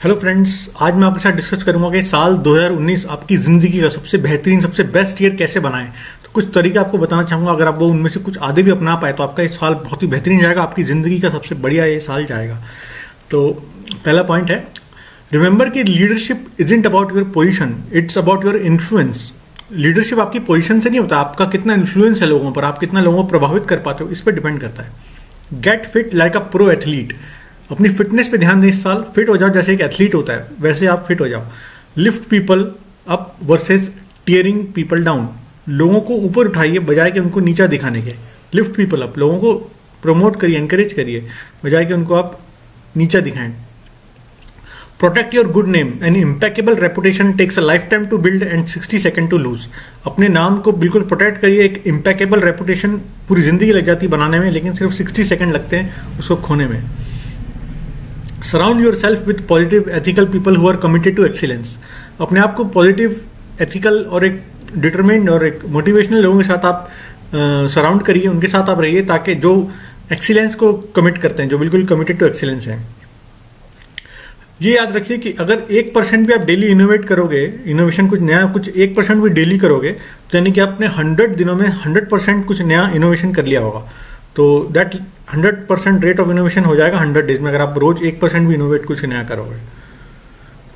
Hello friends, आज मैं आपके साथ डिस्कस करूंगा कि साल 2019 आपकी ज़िंदगी का सबसे बेहतरीन, सबसे बेस्ट ईयर कैसे बनाएं। तो कुछ तरीके आपको बताना चाहूंगा। अगर आप वो उनमें से कुछ आधे भी अपना पाए तो आपका ये साल बहुत ही बेहतरीन जाएगा, आपकी ज़िंदगी का सबसे बढ़िया ये साल जाएगा। तो पहला पॉइंट है, रिमेंबर कि leadership isn't about your position, it's about your influence. Leadership आपकी पोजिशन से नहीं होता, आपका कितना इन्फ्लुएंस है लोगों पर, आप कितना लोगों को प्रभावित कर पाते हो, इस पर डिपेंड करता है। Get fit like a pro athlete. अपनी फिटनेस पे ध्यान दें इस साल। फिट हो जाओ जैसे एक एथलीट होता है, वैसे आप फिट हो जाओ। Lift people up versus tearing people down. लोगों को ऊपर उठाइए बजाय कि उनको नीचा दिखाने के। लिफ्ट पीपल अप, लोगों को प्रमोट करिए, एनकरेज करिए बजाय कि उनको आप नीचा दिखाएं। Protect your good name. An impeccable reputation takes a lifetime to build and 60 second to lose. अपने नाम को बिल्कुल प्रोटेक्ट करिए। एक इम्पेकेबल रेपुटेशन पूरी जिंदगी लग जाती है बनाने में, लेकिन सिर्फ 60 सेकंड लगते हैं उसको खोने में। Surround yourself with positive ethical people who are committed to excellence. अपने आप को पॉजिटिव, एथिकल और एक डिटरमाइंड और एक मोटिवेशनल लोगों के साथ आप सराउंड करिए, उनके साथ आप रहिए ताकि जो एक्सीलेंस को कमिट करते हैं, जो बिल्कुल कमिटेड टू एक्सीलेंस हैं। ये याद रखिए कि अगर 1% भी आप डेली इनोवेट करोगे, इनोवेशन कुछ नया, कुछ 1% भी डेली करोगे तो यानी कि आपने 100 दिनों में 100% कुछ नया इनोवेशन कर लिया होगा। तो दैट 100% रेट ऑफ इनोवेशन हो जाएगा 100 डेज में, अगर आप रोज 1% भी इनोवेट कुछ नया करोगे।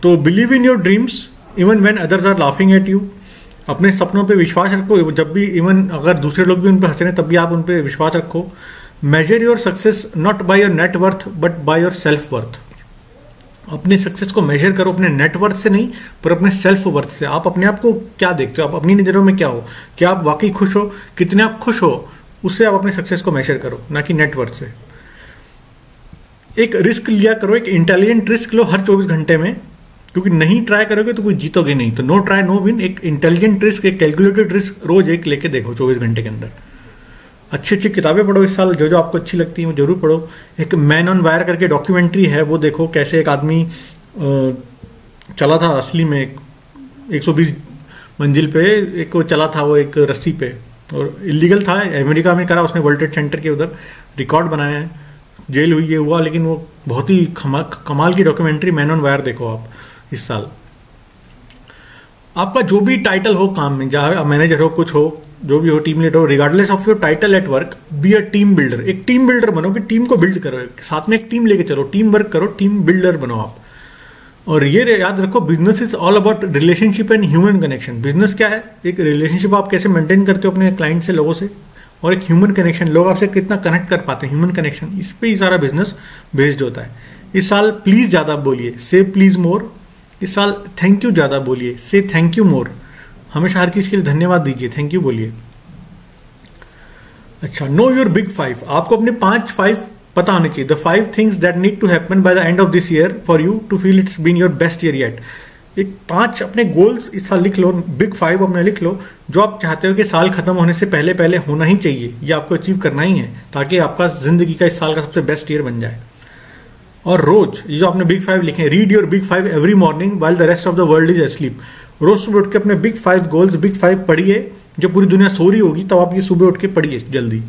तो believe in your dreams even when others are laughing at you. अपने सपनों पे विश्वास रखो, जब भी, इवन अगर दूसरे लोग भी उन पर हंस रहे हैं तब भी आप उन पर विश्वास रखो। Major your success not by your net worth but by your self worth. अपने सक्सेस को मेजर करो अपने नेटवर्थ से नहीं, पर अपने सेल्फ वर्थ से। आप अपने आप को क्या देखते हो, आप अपनी नजरों में क्या हो, क्या आप वाकई खुश हो, कितने आप खुश हो, उससे आप अपने सक्सेस को मेजर करो, ना कि नेटवर्थ से। एक रिस्क लिया करो, एक इंटेलिजेंट रिस्क लो हर 24 घंटे में, क्योंकि नहीं ट्राई करोगे तो कोई जीतोगे नहीं। तो नो ट्राई नो विन। एक इंटेलिजेंट रिस्क, एक कैलकुलेटेड रिस्क रोज एक लेके देखो 24 घंटे के अंदर। अच्छी अच्छी किताबें पढ़ो इस साल, जो जो आपको अच्छी लगती है वो जरूर पढ़ो। एक मैन ऑन वायर करके डॉक्यूमेंट्री है, वो देखो कैसे एक आदमी चला था असली में 120 मंजिल पे, एक वो चला था वो एक रस्सी पे, और इलीगल था, अमेरिका में करा उसने, वर्ल्ड ट्रेड सेंटर के उधर रिकॉर्ड बनाया है, जेल हुई ये हुआ, लेकिन वो बहुत ही कमाल की डॉक्यूमेंट्री मैन ऑन वायर देखो आप इस साल। आपका जो भी टाइटल हो काम में, जहाँ मैनेजर हो, कुछ हो, जो भी हो, टीम लीडर हो, regardless of your title at work, be a team builder. एक टीम बिल्डर बनो कि टीम को बिल्ड करो, साथ में एक टीम लेके चलो, टीम वर्क करो, टीम बिल्डर बनो आप। और ये याद रखो, business is all about relationship and human connection. Business क्या है? एक रिलेशनशिप आप कैसे मेंटेन करते हो अपने क्लाइंट से, लोगों से, और एक ह्यूमन कनेक्शन, लोग आपसे कितना कनेक्ट कर पाते हैं, ह्यूमन कनेक्शन, इस पे ही सारा बिजनेस बेस्ड होता है। इस साल प्लीज ज्यादा बोलिए, से प्लीज मोर। इस साल थैंक यू ज्यादा बोलिए, से थैंक यू मोर। हमेशा हर चीज के लिए धन्यवाद दीजिए, थैंक यू बोलिए। अच्छा, नो योर बिग 5। आपको अपने 5 पता होने चाहिए। The 5 things that need to happen by the end of this year for you to feel it's been your best year yet. एक 5 अपने गोल्स इस साल लिख लो, बिग 5 अपने लिख लो, जो आप चाहते हो कि साल खत्म होने से पहले पहले होना ही चाहिए, ये आपको अचीव करना ही है, ताकि आपका जिंदगी का इस साल का सबसे बेस्ट ईयर बन जाए। और रोज ये जो आपने बिग 5 लिखे, read your big 5 every morning while the rest of the world is asleep. रोज सुबह उठ के अपने बिग 5 गोल्स, बिग 5 पढ़िए। जब पूरी दुनिया सो रही होगी तब आप ये सुबह उठ के पढ़िए जल्दी,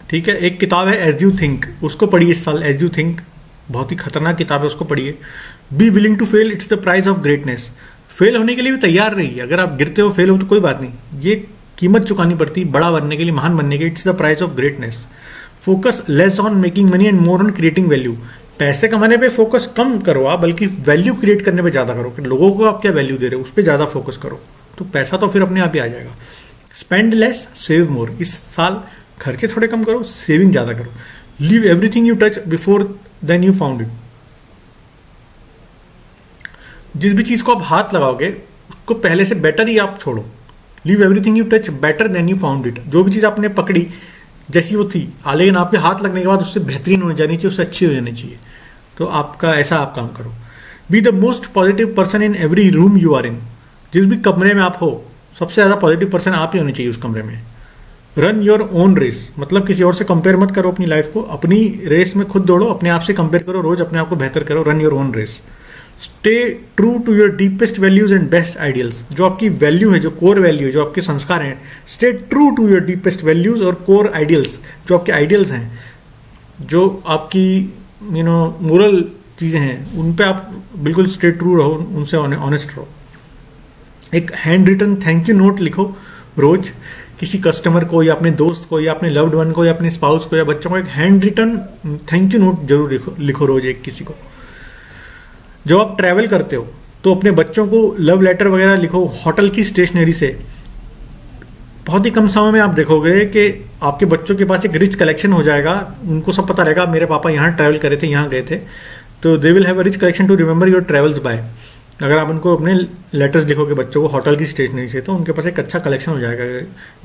ठीक है। एक किताब है एज यू थिंक, उसको पढ़िए इस साल, एज यू थिंक, बहुत ही खतरनाक किताब है, उसको पढ़िए। Be willing to fail, it's the price of greatness. Fail होने के लिए भी तैयार रहिए। अगर आप गिरते हो, फेल हो तो कोई बात नहीं, ये कीमत चुकानी पड़ती है बड़ा बनने के लिए, महान बनने के लिए। It's the price of greatness. Focus less on making money and more on creating value. पैसे कमाने पे फोकस कम करो आप, बल्कि वैल्यू क्रिएट करने पे ज्यादा करो कि लोगों को आप क्या वैल्यू दे रहे हो, उस पर ज्यादा फोकस करो, तो पैसा तो फिर अपने आप ही आ जाएगा। Spend less save more. इस साल खर्चे थोड़े कम करो, सेविंग ज्यादा करो। Leave everything you touch before then you found it. जिस भी चीज को आप हाथ लगाओगे उसको पहले से बेटर ही आप छोड़ो। Leave everything you touch better than you found it. जो भी चीज आपने पकड़ी जैसी वो थी, लेकिन आपके हाथ लगने के बाद उससे बेहतरीन होनी जानी चाहिए, उससे अच्छी हो जानी चाहिए। तो आपका ऐसा आप काम करो। Be the most positive person in every room you are in. जिस भी कमरे में आप हो, सबसे ज्यादा पॉजिटिव पर्सन आप ही होने चाहिए उस कमरे में। रन योर ओन रेस, मतलब किसी और से कंपेयर मत करो अपनी लाइफ को, अपनी रेस में खुद दौड़ो, अपने आप से कंपेयर करो, रोज अपने आप को बेहतर करो। Run your own race. Stay true to your deepest values and best ideals. जो आपकी वैल्यू है, जो कोर वैल्यू है, जो आपके संस्कार हैं, stay true to your deepest values और कोर आइडियल्स, जो आपके आइडियल्स हैं, जो आपकी मोरल चीज़ें हैं उन पे आप बिल्कुल स्ट्रेट ट्रू रहो, उनसे ऑनेस्ट रहो। एक handwritten thank you note लिखो रोज, किसी कस्टमर को या अपने दोस्त को या अपने लव्ड वन को या अपने स्पाउस को या बच्चों को एक handwritten thank you note जरूर लिखो रोज एक किसी को। जब आप ट्रैवल करते हो तो अपने बच्चों को लव लेटर वगैरह लिखो होटल की स्टेशनरी से। बहुत ही कम समय में आप देखोगे कि आपके बच्चों के पास एक रिच कलेक्शन हो जाएगा, उनको सब पता रहेगा मेरे पापा यहाँ ट्रैवल करे थे, यहाँ गए थे, तो they will have a rich collection to remember your travels by. अगर आप उनको अपने लेटर्स लिखोगे बच्चों को होटल की स्टेशनरी से, तो उनके पास एक अच्छा कलेक्शन हो जाएगा।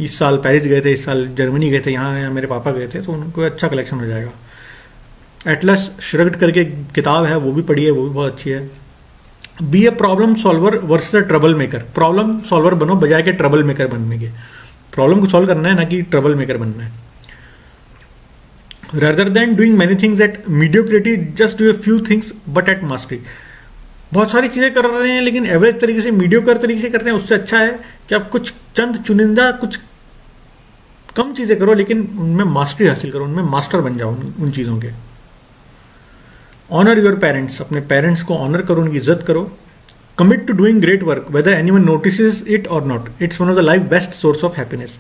इस साल पेरिस गए थे, इस साल जर्मनी गए थे, यहाँ मेरे पापा गए थे, तो उनको अच्छा कलेक्शन हो जाएगा। एटलस श्रग्ड करके किताब है, वो भी पढ़ी है, वो भी बहुत अच्छी है। Be a problem solver versus a troublemaker. Problem solver बनो बजाय के ट्रबल मेकर बनने के। प्रॉब्लम को सॉल्व करना है, ना कि ट्रबल मेकर बनना है। rather than doing many things at mediocrity, just do a few things but at mastery। बहुत सारी चीजें कर रहे हैं लेकिन एवरेज तरीके से, मीडियोकर तरीके से कर रहे हैं, उससे अच्छा है कि आप कुछ चंद चुनिंदा कुछ कम चीजें करो लेकिन उनमें मास्टरी हासिल करो, उनमें मास्टर बन जाओ उन चीजों के। Honour your parents. अपने पेरेंट्स को ऑनर करो, उनकी इज्जत करो। Commit to doing great work whether anyone notices it or not, it's one of the life best source of happiness.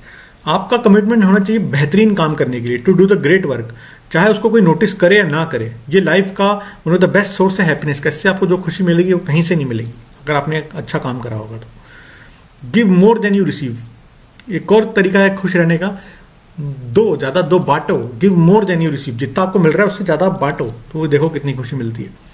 आपका कमिटमेंट होना चाहिए बेहतरीन काम करने के लिए, to do the great work, चाहे उसको कोई नोटिस करे या ना करे। ये लाइफ का one of the best source है हैप्पीनेस का। इससे आपको जो खुशी मिलेगी वो कहीं से नहीं मिलेगी अगर आपने अच्छा काम करा होगा तो। Give more than you receive. एक और तरीका है खुश रहने का, ज्यादा दो, बांटो। Give more than you receive. जितना आपको मिल रहा है उससे ज्यादा बांटो, तो वो देखो कितनी खुशी मिलती है।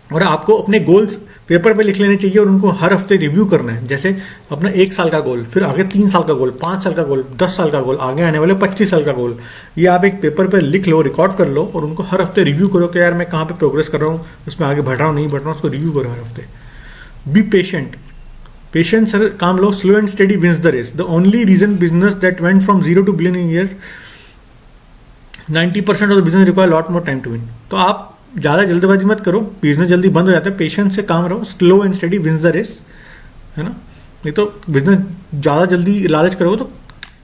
और आपको अपने गोल्स पेपर पे लिख लेने चाहिए और उनको हर हफ्ते रिव्यू करना है। जैसे अपना 1 साल का गोल, फिर आगे 3 साल का गोल, 5 साल का गोल, 10 साल का गोल, आगे आने वाले 25 साल का गोल। ये आप एक पेपर पे लिख लो, रिकॉर्ड कर लो और उनको हर हफ्ते रिव्यू करो कि यार मैं कहाँ पे प्रोग्रेस कर रहा हूँ, उसमें आगे बढ़ रहा हूँ नहीं बढ़ रहा हूँ, उसको रिव्यू करो हर हफ्ते। Be patient. पेशेंस से काम लो। Slow and study wins the race. The only reason business that went from 0 to billion in a year, 90% of the business require lot more time to win. तो आप ज्यादा जल्दबाजी मत करो, बिजनेस जल्दी बंद हो जाता है। पेशेंस से काम रहो। Slow and study wins the race, है ना। नहीं तो बिजनेस ज्यादा जल्दी लालच करोगे तो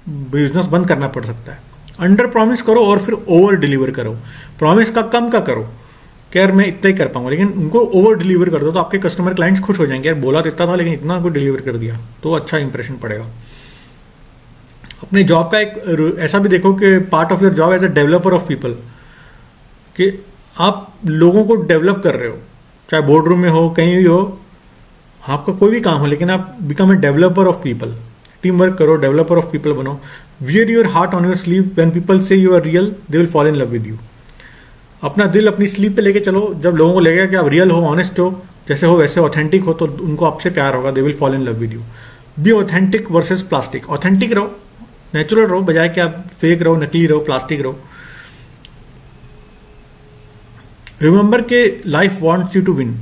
बिजनेस बंद करना पड़ सकता है। अंडर प्रॉमिस करो और फिर ओवर डिलीवर करो। प्रॉमिस का कम का करो कि यार मैं इतना ही कर पाऊंगा, लेकिन उनको ओवर डिलीवर कर दो तो आपके कस्टमर क्लाइंट्स खुश हो जाएंगे, यार बोला तो इतना था लेकिन इतना को डिलीवर कर दिया, तो अच्छा इंप्रेशन पड़ेगा। अपने जॉब का एक ऐसा भी देखो कि part of your job as a developer of people, कि आप लोगों को डेवलप कर रहे हो, चाहे बोर्ड रूम में हो, कहीं भी हो, आपका कोई भी काम हो, लेकिन आप become a developer of people. Team work करो, डेवलपर ऑफ पीपल बनो। Wear your heart on your sleeve, when people say you are real they will fall in love with you. अपना दिल अपनी स्लीव पे लेके चलो, जब लोगों को लगेगा कि आप रियल हो, ऑनेस्ट हो, जैसे हो वैसे ऑथेंटिक हो, तो उनको आपसे प्यार होगा, दे will fall in love with you. Be authentic versus plastic. Authentic रहो, नेचुरल रहो, बजाय कि आप फेक रहो, नकली रहो, प्लास्टिक रहो। रिमेंबर के life wants you to win.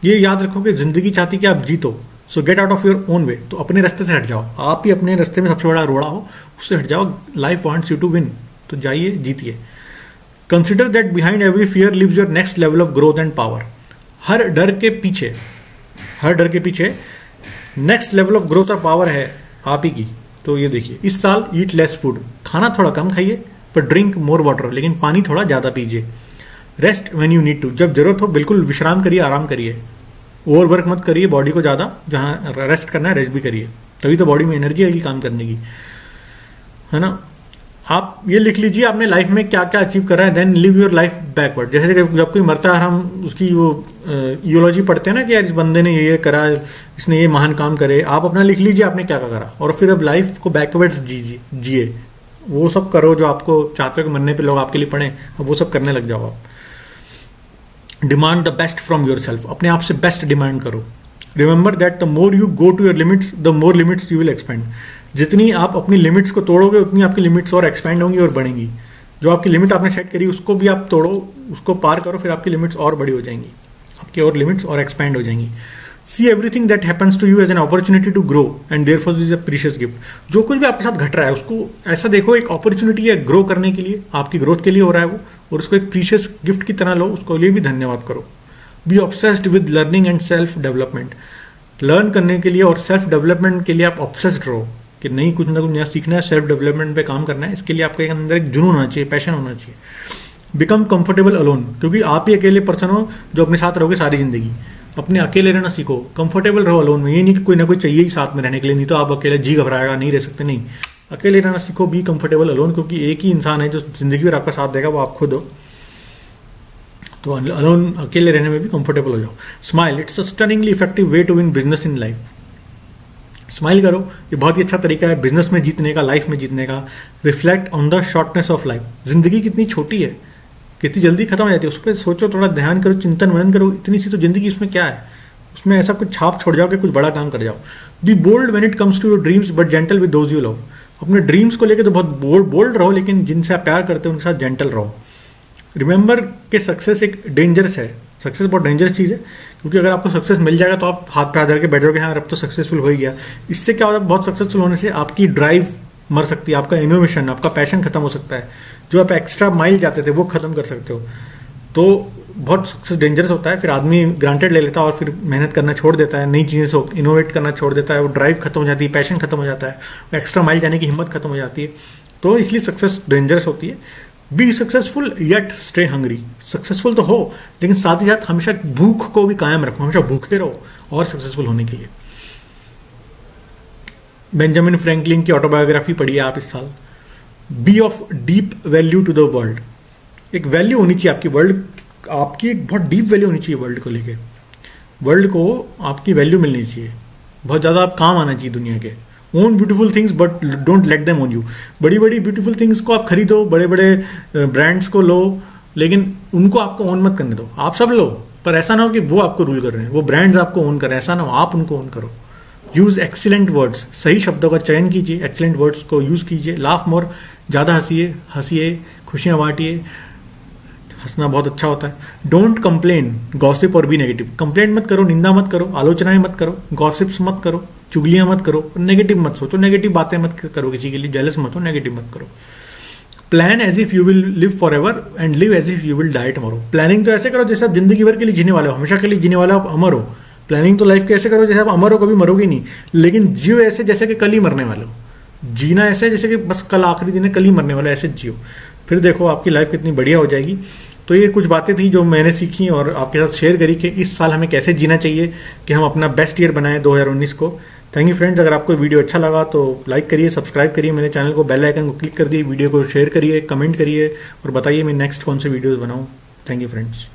ये याद रखो कि जिंदगी चाहती कि आप जीतो, so get out of your own way. तो अपने रास्ते से हट जाओ, आप ही अपने रास्ते में सबसे बड़ा रोड़ा हो, उससे हट जाओ। Life wants you to win, तो जाइए, जीतिए। Consider that behind every fear lives your next level of growth and power. हर डर के पीछे नेक्स्ट लेवल ऑफ ग्रोथ और पावर है आप ही की। तो ये देखिए, इस साल ईट लेस फूड, खाना थोड़ा कम खाइए, पर ड्रिंक मोर वाटर, लेकिन पानी थोड़ा ज्यादा पीजिए। Rest when you need to, जब जरूरत हो बिल्कुल विश्राम करिए, आराम करिए। ओवरवर्क मत करिए बॉडी को ज्यादा, जहां रेस्ट करना है रेस्ट भी करिए, तभी तो बॉडी में एनर्जी आएगी काम करने की, है ना। आप ये लिख लीजिए आपने लाइफ में क्या क्या अचीव करा है, then live your life backward. जैसे जब कोई मरता है, हम उसकी वो ईयोलॉजी पढ़ते हैं ना कि यार इस बंदे ने ये करा, इसने ये महान काम करे। आप अपना लिख लीजिए आपने क्या क्या करा, और फिर अब लाइफ को बैकवर्ड्स जिए। वो सब करो जो आपको चाहते हो कि मरने पे लोग आपके लिए पढ़े, अब वो सब करने लग जाओ आप। Demand the best from yourself, अपने आप से बेस्ट डिमांड करो। Remember that the more you go to your limits, the more limits you will expand. जितनी आप अपनी लिमिट्स को तोड़ोगे उतनी आपकी लिमिट्स और एक्सपेंड होंगी और बढ़ेंगी। जो आपकी लिमिट आपने सेट करी उसको भी आप तोड़ो, उसको पार करो, फिर आपकी लिमिट्स और बड़ी हो जाएंगी, आपकी और लिमिट्स और एक्सपेंड हो जाएंगी। See everything that happens to you as an opportunity to grow and therefore is a precious gift. जो कुछ भी आपके साथ घट रहा है उसको ऐसा देखो एक अपॉर्चुनिटी है ग्रो करने के लिए, आपकी ग्रोथ के लिए हो रहा है वो, और उसको एक प्रीशियस गिफ्ट की तरह लो, उसको लिए भी धन्यवाद करो। Be obsessed with learning and self development. Learn करने के लिए और सेल्फ डेवलपमेंट के लिए आप ऑब्सेस्ड रहो कि नहीं कुछ ना कुछ नया सीखना है, सेल्फ डेवलपमेंट पे काम करना है। इसके लिए आपके अंदर एक जुनून होना चाहिए, पैशन होना चाहिए। बिकम कंफर्टेबल अलोन, क्योंकि आप ही अकेले पर्सन हो जो अपने साथ रहोगे सारी जिंदगी। अपने अकेले रहना सीखो, कंफर्टेबल रहो अलोन में। ये नहीं कि कोई ना कोई चाहिए ही साथ में रहने के लिए, नहीं तो आप अकेले जी घबराएगा, नहीं रह सकते। नहीं, अकेले रहना सीखो, बी कंफर्टेबल अलोन, क्योंकि एक ही इंसान है जो जिंदगी भर आपका साथ देगा, वो आप खुद हो। तो अलोन, अकेले रहने में भी कंफर्टेबल हो जाओ। Smile, it's a stunningly effective way to win business in life. Smile करो, ये बहुत ही अच्छा तरीका है बिजनेस में जीतने का, लाइफ में जीतने का। Reflect on the shortness of life, जिंदगी कितनी छोटी है, कितनी जल्दी खत्म हो जाती है, उस पर सोचो, थोड़ा ध्यान करो, चिंतन मनन करो। इतनी सी तो जिंदगी, उसमें क्या है, उसमें ऐसा कुछ छाप छोड़ जाओ कि कुछ बड़ा काम कर जाओ। Be bold when it comes to your dreams but gentle with those you love. अपने ड्रीम्स को लेकर तो बहुत बोल्ड रहो, लेकिन जिनसे आप प्यार करते हो उनके साथ जेंटल रहो। रिमेंबर कि सक्सेस एक डेंजरस है, सक्सेस बहुत डेंजरस चीज़ है, क्योंकि अगर आपको सक्सेस मिल जाएगा तो आप हाथ पे हाथ धर के बैठ जाओगे, हाँ अब तो सक्सेसफुल हो ही गया। इससे क्या होता है, बहुत सक्सेसफुल होने से आपकी ड्राइव मर सकती है, आपका इनोवेशन, आपका पैशन खत्म हो सकता है। जो आप एक्स्ट्रा माइल जाते थे वो खत्म कर सकते हो। तो बहुत सक्सेस डेंजरस होता है, फिर आदमी ग्रांटेड ले लेता है और फिर मेहनत करना छोड़ देता है, नई चीज़ें से इनोवेट करना छोड़ देता है, वो ड्राइव खत्म हो जाती है, पैशन खत्म हो जाता है, एक्स्ट्रा माइल जाने की हिम्मत खत्म हो जाती है। तो इसलिए सक्सेस डेंजरस होती है। Be successful yet stay hungry, successful तो हो लेकिन साथ ही साथ हमेशा भूख को भी कायम रखो, हमेशा भूखते रहो और सक्सेसफुल होने के लिए। बेंजामिन फ्रैंकलिन की ऑटोबायोग्राफी पढ़िए आप इस साल। Be of deep value to the world, एक वैल्यू होनी चाहिए आपकी, वर्ल्ड आपकी एक बहुत डीप वैल्यू होनी चाहिए वर्ल्ड को लेके। वर्ल्ड को आपकी वैल्यू मिलनी चाहिए, बहुत ज़्यादा आप काम आना चाहिए दुनिया के। Own beautiful things but don't let them own you. बड़ी बड़ी ब्यूटीफुल थिंग्स को आप खरीदो, बड़े बड़े ब्रांड्स को लो, लेकिन उनको आपको ओन मत करने दो। आप सब लो, पर ऐसा ना हो कि वो आपको रूल कर रहे हैं, वो ब्रांड्स आपको ओन कर रहे हैं, ऐसा ना हो, आप उनको ओन करो। यूज एक्सीलेंट वर्ड्स, सही शब्दों का चयन कीजिए, एक्सीलेंट वर्ड्स को यूज कीजिए। लाफ मोर, ज़्यादा हंसिए, खुशियाँ बांटिए, हंसना बहुत अच्छा होता है। डोंट कंप्लेन, गॉसिप और बी नेगेटिव, कंप्लेंट मत करो, निंदा मत करो, आलोचनाएं मत करो, गॉसिप्स मत करो, चुगलियां मत करो, नेगेटिव मत सोचो, नेगेटिव बातें मत करो, किसी के लिए जेलस मत हो, नेगेटिव मत करो। Plan as if you will live forever and live as if you will die tomorrow. Planning तो ऐसे करो जैसे आप जिंदगी भर के लिए जीने वाले हो, हमेशा के लिए जीने वाले हो, आप अमर हो। प्लानिंग तो लाइफ के ऐसे करो जैसे आप अमर हो, कभी मरोगे नहीं, लेकिन जियो ऐसे जैसे कि कल ही मरने वाले हो। जीना ऐसे जैसे कि बस कल आखिरी दिन है, कल ही मरने वाले, ऐसे जियो, फिर देखो आपकी लाइफ कितनी बढ़िया हो जाएगी। तो ये कुछ बातें थी जो मैंने सीखी और आपके साथ शेयर करी कि इस साल हमें कैसे जीना चाहिए कि हम अपना बेस्ट ईयर बनाएं 2019 को। थैंक यू फ्रेंड्स, अगर आपको वीडियो अच्छा लगा तो लाइक करिए, सब्सक्राइब करिए मेरे चैनल को, बेल आइकन को क्लिक कर दिए, वीडियो को शेयर करिए, कमेंट करिए और बताइए मैं नेक्स्ट कौन से वीडियोस बनाऊं। Thank you friends.